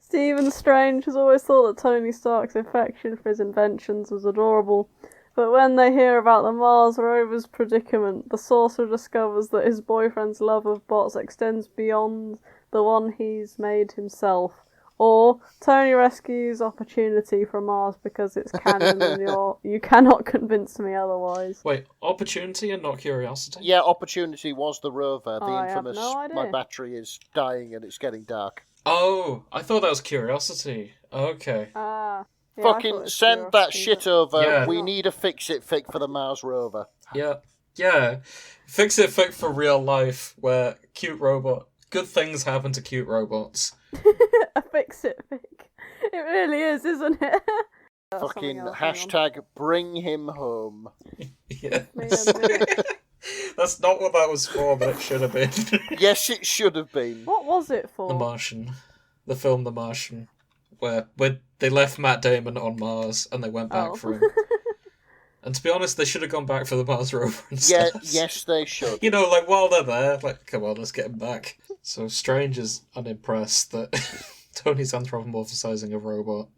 Stephen Strange has always thought that Tony Stark's affection for his inventions was adorable, but when they hear about the Mars rover's predicament, the sorcerer discovers that his boyfriend's love of bots extends beyond the one he's made himself. Or, Tony rescues Opportunity from Mars because it's canon and you cannot convince me otherwise. Wait, Opportunity and not Curiosity? Yeah, Opportunity was the rover, the I have infamous, no idea. my battery is dying and it's getting dark. Oh, I thought that was Curiosity. Okay. Yeah, I Fucking thought it was send that Curiosity, shit but- over. Yeah. We need a fix-it fic for the Mars rover. Yeah. Fix it fic for real life, where good things happen to cute robots. A fix-it fic. It really is, isn't it? Fucking hashtag bring him home. Yeah. Me a minute. That's not what that was for, but it should have been. Yes, it should have been. What was it for? The Martian. The film The Martian. Where they left Matt Damon on Mars and they went back for him. And to be honest, they should have gone back for the Mars rover instead. Yeah, yes, they should. You know, like, while they're there, like, come on, let's get him back. So Strange is unimpressed that Tony's anthropomorphizing a robot.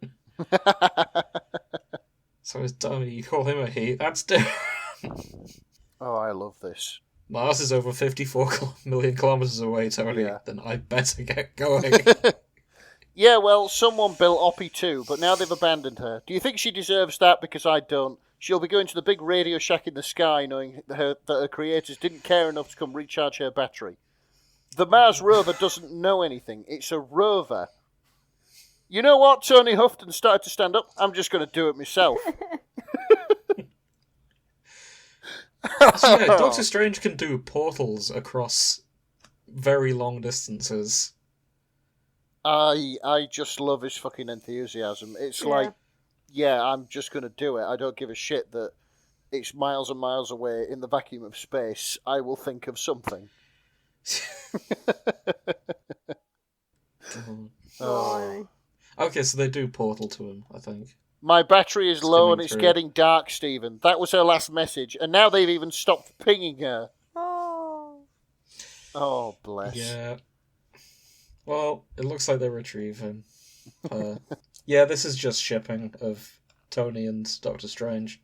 So it's dummy, you call him a he? That's different. Oh, I love this. Mars is over 54 million kilometres away, Tony. Yeah. Then I better get going. Yeah, well, someone built Oppie too, but now they've abandoned her. Do you think she deserves that? Because I don't. She'll be going to the big Radio Shack in the sky knowing that her creators didn't care enough to come recharge her battery. The Mars rover doesn't know anything. It's a rover. You know what? Tony Houghton started to stand up. I'm just going to do it myself. So yeah, Doctor Strange can do portals across very long distances. I just love his fucking enthusiasm. It's like, yeah, I'm just going to do it. I don't give a shit that it's miles and miles away in the vacuum of space. I will think of something. Oh. Okay, so they do portal to him, I think. My battery is low and it's through. getting dark, Stephen. That was her last message, and now they've even stopped pinging her. Oh, bless. Yeah. Well, it looks like they're retrieving her. Yeah, this is just shipping of Tony and Doctor Strange.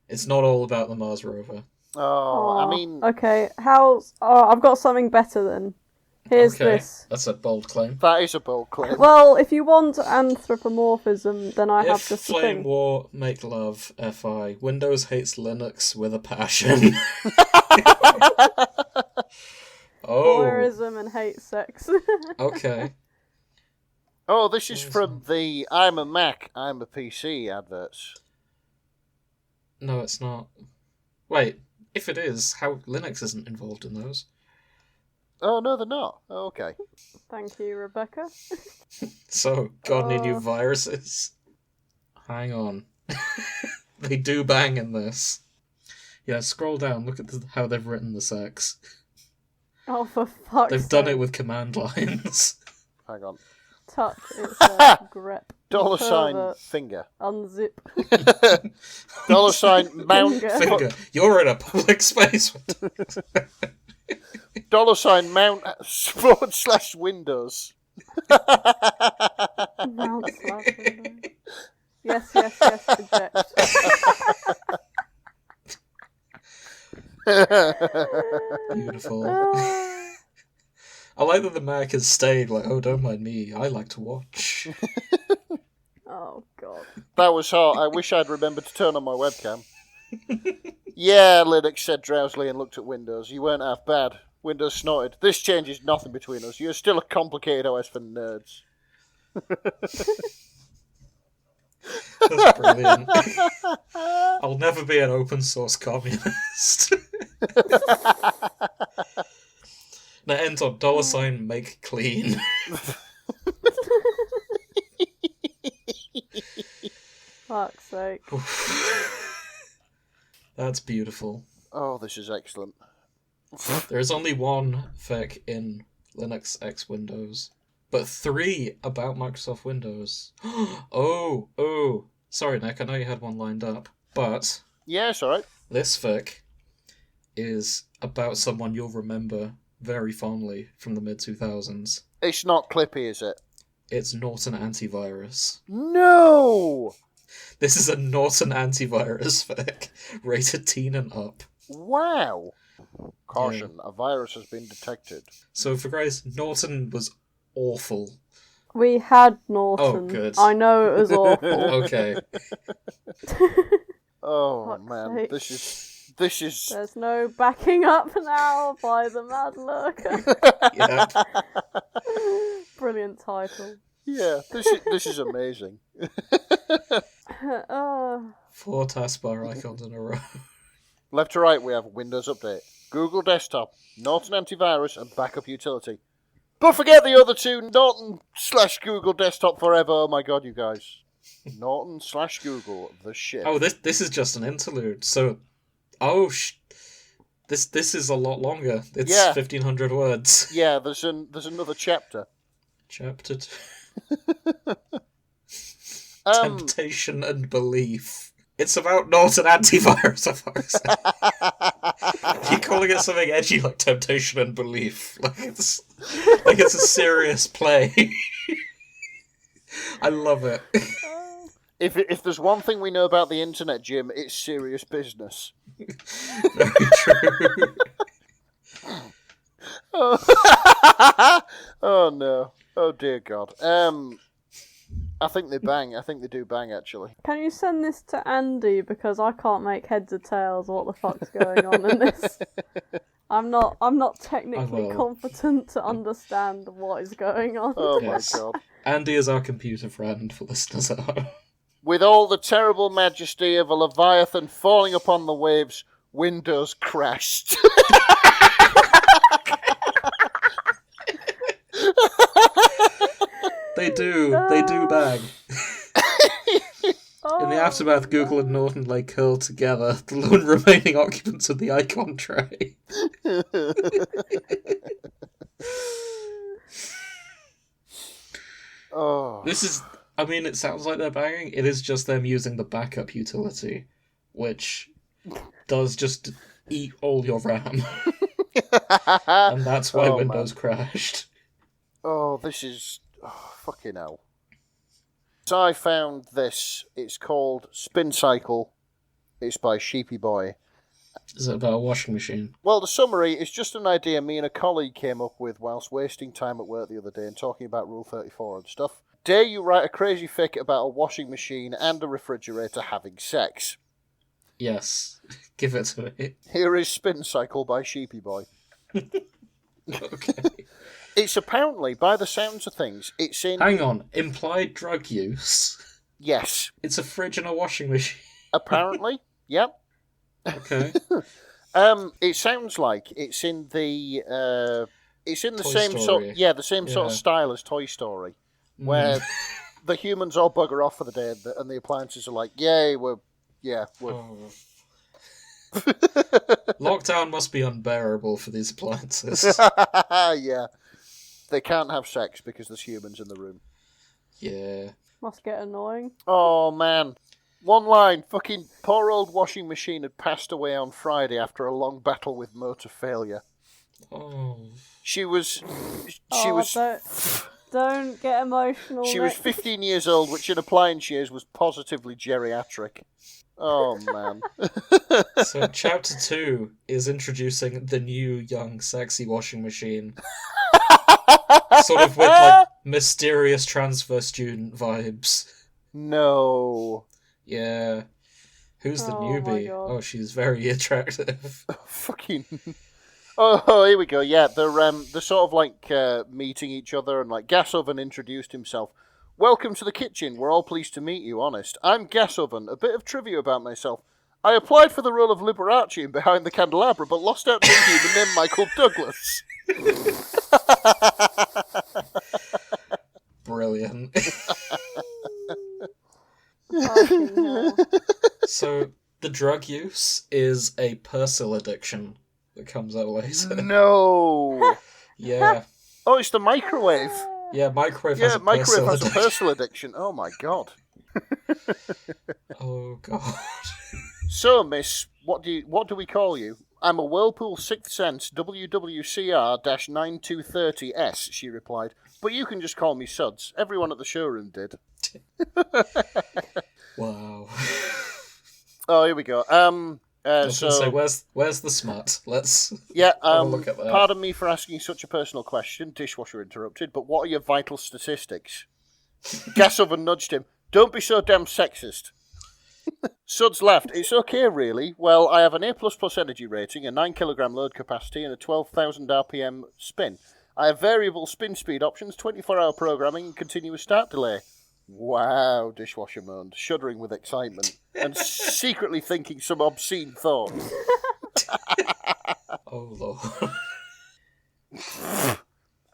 It's not all about the Mars rover. Oh, I mean... Okay, I've got something better then. Here's this. That's a bold claim. That is a bold claim. Well, if you want anthropomorphism, then I have If just a flame thing. war, make love, FI. Windows hates Linux with a passion. Oh. Voyeurism and hate sex. Okay. Oh, this is from the I'm a Mac, I'm a PC adverts. No, it's not. Wait, if it is, how Linux isn't involved in those? Oh, no, they're not. Oh, okay. Thank you, Rebecca. So, got any new viruses? Hang on. They do bang in this. Yeah, scroll down, look at how they've written the sex. Oh, for fuck's They've sake. done it with command lines. Hang on. Touch, it's a grep. Dollar sign Pervert. finger. Unzip. Dollar sign mount. Finger, you're in a public space. Dollar sign mount / Windows. Mount / Windows. Yes, eject. Beautiful. I like that the Mac has stayed like, oh, don't mind me, I like to watch. Oh, God. That was hot. I wish I'd remembered to turn on my webcam. Yeah, Linux said drowsily and looked at Windows. You weren't half bad. Windows snorted. This changes nothing between us. You're still a complicated OS for nerds. That's brilliant. I'll never be an open source communist. That ends on $ make clean. Fuck's sake. That's beautiful. Oh, this is excellent. There's only one fic in Linux X Windows, but 3 about Microsoft Windows. Oh. Sorry, Nick, I know you had one lined up, but... Yeah, it's alright. This fic is about someone you'll remember very fondly from the mid-2000s. It's not Clippy, is it? It's Norton Antivirus. No! This is a Norton Antivirus fic, rated teen and up. Wow. Caution, a virus has been detected. So for guys, Norton was awful. We had Norton. Oh, good. I know it was awful. Okay. Oh, Fuck's man, sake. this is... There's no backing up now by the Mad Lurker. Yeah. Brilliant title. Yeah, this is amazing. 4 taskbar icons in a row. Left to right, we have Windows Update, Google Desktop, Norton Antivirus, and Backup Utility. But forget the other two. Norton/Google Desktop Forever. Oh my god, you guys. Norton/Google, the shit. Oh, this is just an interlude. So, this is a lot longer. It's 1,500 words. Yeah, there's another chapter. Chapter 2. Temptation and Belief. It's about Norton antivirus, I thought. You're calling it something edgy like Temptation and Belief. Like it's a serious play. I love it. If there's one thing we know about the internet, Jim, it's serious business. Very true. Oh no. Oh dear God. I think they bang. I think they do bang, actually. Can you send this to Andy, because I can't make heads or tails of what the fuck's going on in this. I'm not technically competent to understand what is going on. Oh my God. Andy is our computer friend for listeners at home. With all the terrible majesty of a Leviathan falling upon the waves, Windows crashed. They do bang. In the aftermath, Google and Norton lay curled together, the lone remaining occupants of the icon tray. It sounds like they're banging. It is just them using the backup utility, which does just eat all your RAM. And that's why Windows crashed. Oh, this is... Oh, fucking hell. So I found this. It's called Spin Cycle. It's by Sheepy Boy. Is it about a washing machine? Well, the summary is just an idea me and a colleague came up with whilst wasting time at work the other day and talking about Rule 34 and stuff. Dare you write a crazy fic about a washing machine and a refrigerator having sex? Yes. Give it to me. Here is Spin Cycle by Sheepy Boy. Okay. It's apparently, by the sounds of things, it's in... Hang on. Implied drug use? Yes. It's a fridge and a washing machine. Apparently. Yep. Okay. It sounds like it's in the Toy same Story. sort of style as Toy Story, where the humans all bugger off for the day and the appliances are like, we're. Oh. Lockdown must be unbearable for these appliances. Yeah. They can't have sex because there's humans in the room. Yeah. Must get annoying. Oh, man. One line. Fucking poor old washing machine had passed away on Friday after a long battle with motor failure. Oh. She was... Don't get emotional. She was 15 years old, which in appliance years was positively geriatric. Oh, man. So, Chapter 2 is introducing the new, young, sexy washing machine. Sort of with, like, mysterious transfer student vibes. No. Yeah. Who's the newbie? Oh, she's very attractive. Fucking... Oh, here we go. Yeah, they're sort of like meeting each other, and like Gas Oven introduced himself. Welcome to the kitchen. We're all pleased to meet you, honest. I'm Gas Oven. A bit of trivia about myself. I applied for the role of Liberace in Behind the Candelabra, but lost out to a human named Michael Douglas. Brilliant. So, the drug use is a Persil addiction that comes out later. No. Yeah. Oh, it's the microwave. Yeah, microwave has a Persil addiction. Oh my god. Oh god. So, miss, what do we call you? I'm a Whirlpool 6th Sense WWCR-9230S, she replied. But you can just call me Suds. Everyone at the showroom did. Wow. Oh, here we go. I was going to say, where's the smut? Let's have a look at that. Pardon me for asking such a personal question, dishwasher interrupted, but what are your vital statistics? Gas Oven nudged him. Don't be so damn sexist. Suds laughed. It's okay, really. Well, I have an A++ energy rating, a 9 kilogram load capacity, and a 12,000 RPM spin. I have variable spin speed options, 24-hour programming, and continuous start delay. Wow, dishwasher moaned, shuddering with excitement, and secretly thinking some obscene thoughts. Oh, Lord.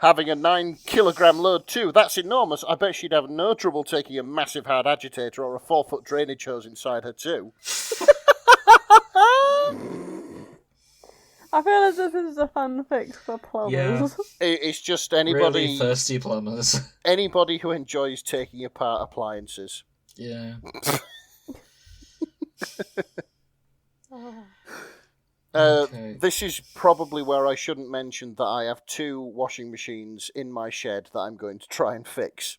having a 9-kilogram load too. That's enormous. I bet she'd have no trouble taking a massive hard agitator or a 4-foot drainage hose inside her too. I feel as if this is a fanfic for plumbers. Yeah. It's just anybody... Really thirsty plumbers. Anybody who enjoys taking apart appliances. Yeah. Okay. This is probably where I shouldn't mention that I have 2 washing machines in my shed that I'm going to try and fix.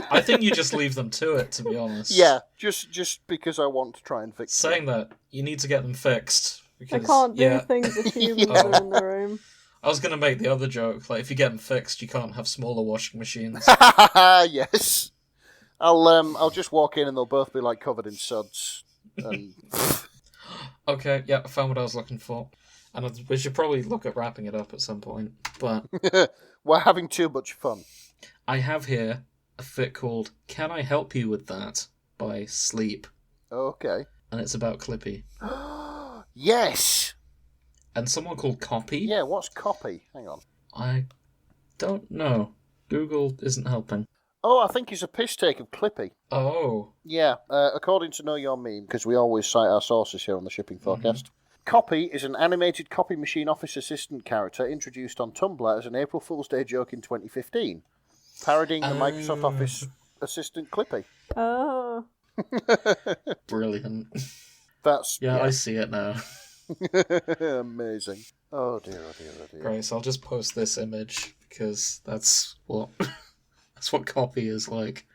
I think you just leave them to it, to be honest. Yeah, just because I want to try and fix Saying them. that, you need to get them fixed. They Because, can't do yeah, things if humans are in the room. I was going to make the other joke, like, if you get them fixed, you can't have smaller washing machines. Yes. I'll just walk in and they'll both be like covered in suds. And... Okay, yeah, I found what I was looking for. And we should probably look at wrapping it up at some point. But we're having too much fun. I have here a fic called Can I Help You With That? By Sleep. Okay. And it's about Clippy. Yes! And someone called Copy? Yeah, what's Copy? Hang on. I don't know. Google isn't helping. Oh, I think he's a piss take of Clippy. Oh. Yeah, according to Know Your Meme, because we always cite our sources here on the Shipping Forecast. Copy is an animated copy machine office assistant character introduced on Tumblr as an April Fool's Day joke in 2015, parodying the Microsoft Office assistant Clippy. Oh. Brilliant. That's... Yeah, I see it now. Amazing. Oh dear, oh dear, oh dear. Great, so I'll just post this image, because that's what Copy is like.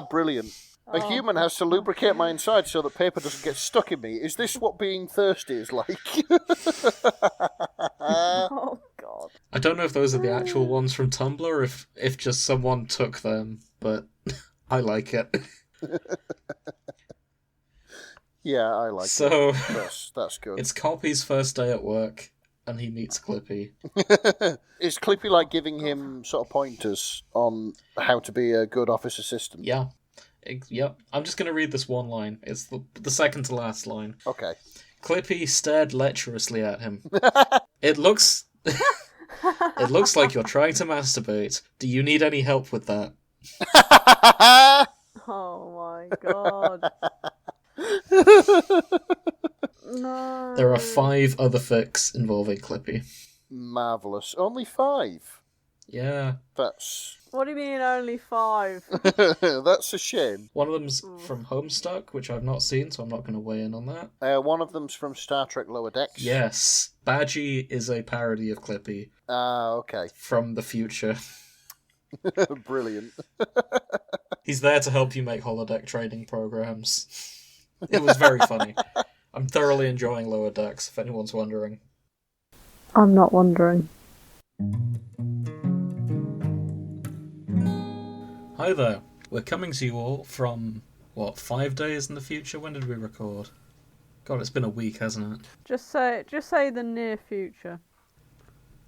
Brilliant. A human has to lubricate my inside so that paper doesn't get stuck in me. Is this what being thirsty is like? Oh, God. I don't know if those are the actual ones from Tumblr, or if just someone took them, but I like it. Yeah, I like it. So, That's good. it's Copy's first day at work, and he meets Clippy. Is Clippy like giving him sort of pointers on how to be a good office assistant? Yeah. Yep. I'm just going to read this one line. It's the second to last line. Okay. Clippy stared lecherously at him. It looks like you're trying to masturbate. Do you need any help with that? Oh, my God. No. There are 5 other fics involving Clippy. Marvellous. Only 5? Yeah. That's... What do you mean only 5? That's a shame. One of them's from Homestuck, which I've not seen, so I'm not going to weigh in on that. One of them's from Star Trek Lower Decks. Yes. Badgie is a parody of Clippy. Ah, okay. From the future. Brilliant. He's there to help you make holodeck training programs. It was very funny. I'm thoroughly enjoying Lower Decks, if anyone's wondering. I'm not wondering. Hi there. We're coming to you all from, 5 days in the future? When did we record? God, it's been a week, hasn't it? Just say the near future.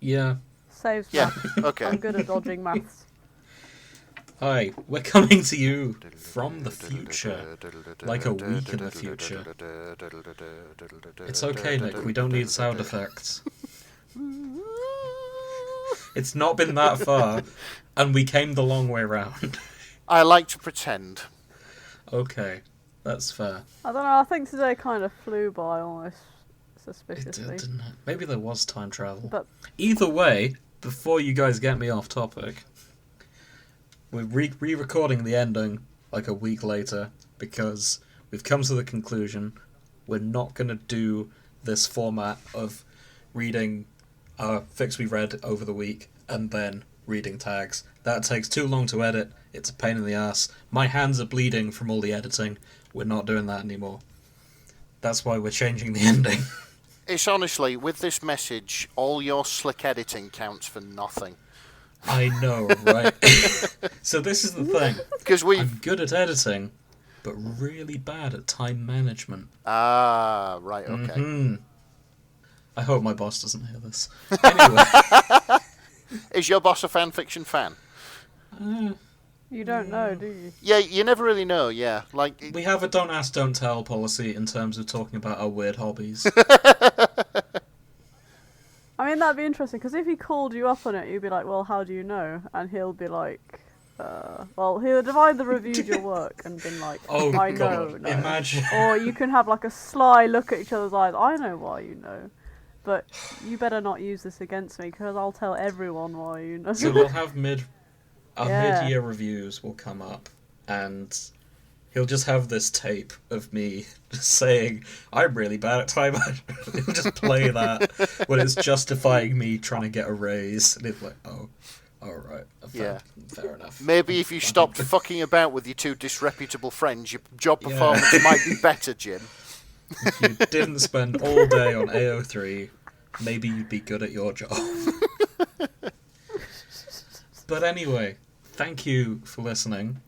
Yeah. Saves Yeah, maths. okay. I'm good at dodging maths. Hi, we're coming to you from the future. Like a week in the future. It's okay, Nick, we don't need sound effects. It's not been that far, and we came the long way round. I like to pretend. Okay, that's fair. I don't know, I think today kind of flew by almost It suspiciously. did, didn't it? Maybe there was time travel. But Either way, before you guys get me off topic, we're re-recording the ending like a week later because we've come to the conclusion we're not going to do this format of reading fics we read over the week and then reading tags. That takes too long to edit. It's a pain in the ass. My hands are bleeding from all the editing. We're not doing that anymore. That's why we're changing the ending. It's honestly, with this message, all your slick editing counts for nothing. I know, right? So this is the thing. Because I'm good at editing, but really bad at time management. Ah, right, okay. Mm-hmm. I hope my boss doesn't hear this. Anyway. Is your boss a fanfiction fan? you don't know, do you? Yeah, you never really know, yeah. Like We have a don't ask, don't tell policy in terms of talking about our weird hobbies. I mean, that be interesting? Because if he called you up on it, you'd be like, well, how do you know? And he'll be like, well, he'll have either reviewed your work and been like, Oh, I God. know. Imagine. Or you can have like a sly look at each other's eyes. I know why you know. But you better not use this against me, because I'll tell everyone why you know. So we'll have mid-year reviews will come up, and he'll just have this tape of me just saying, I'm really bad at time management. He'll just play that when it's justifying me trying to get a raise, and it's like, oh, alright, fair enough. Maybe if you stopped fucking about with your two disreputable friends, your job performance might be better, Jim. If you didn't spend all day on AO3, maybe you'd be good at your job. But anyway, thank you for listening.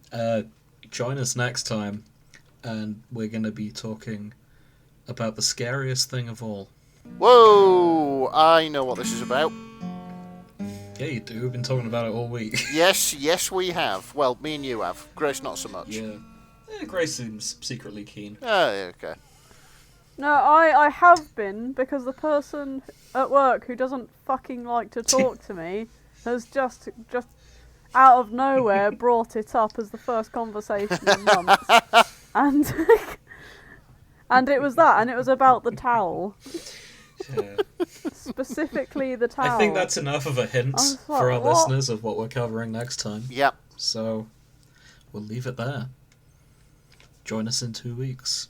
Join us next time, and we're going to be talking about the scariest thing of all. Whoa! I know what this is about. Yeah, you do. We've been talking about it all week. Yes, we have. Well, me and you have. Grace, not so much. Yeah. Grace seems secretly keen. Oh, okay. No, I have been, because the person at work who doesn't fucking like to talk to me has just out of nowhere brought it up as the first conversation in months. And it was that, and it was about the towel. Yeah. Specifically the towel. I think that's enough of a hint for our listeners of what we're covering next time. Yep. So, we'll leave it there. Join us in 2 weeks.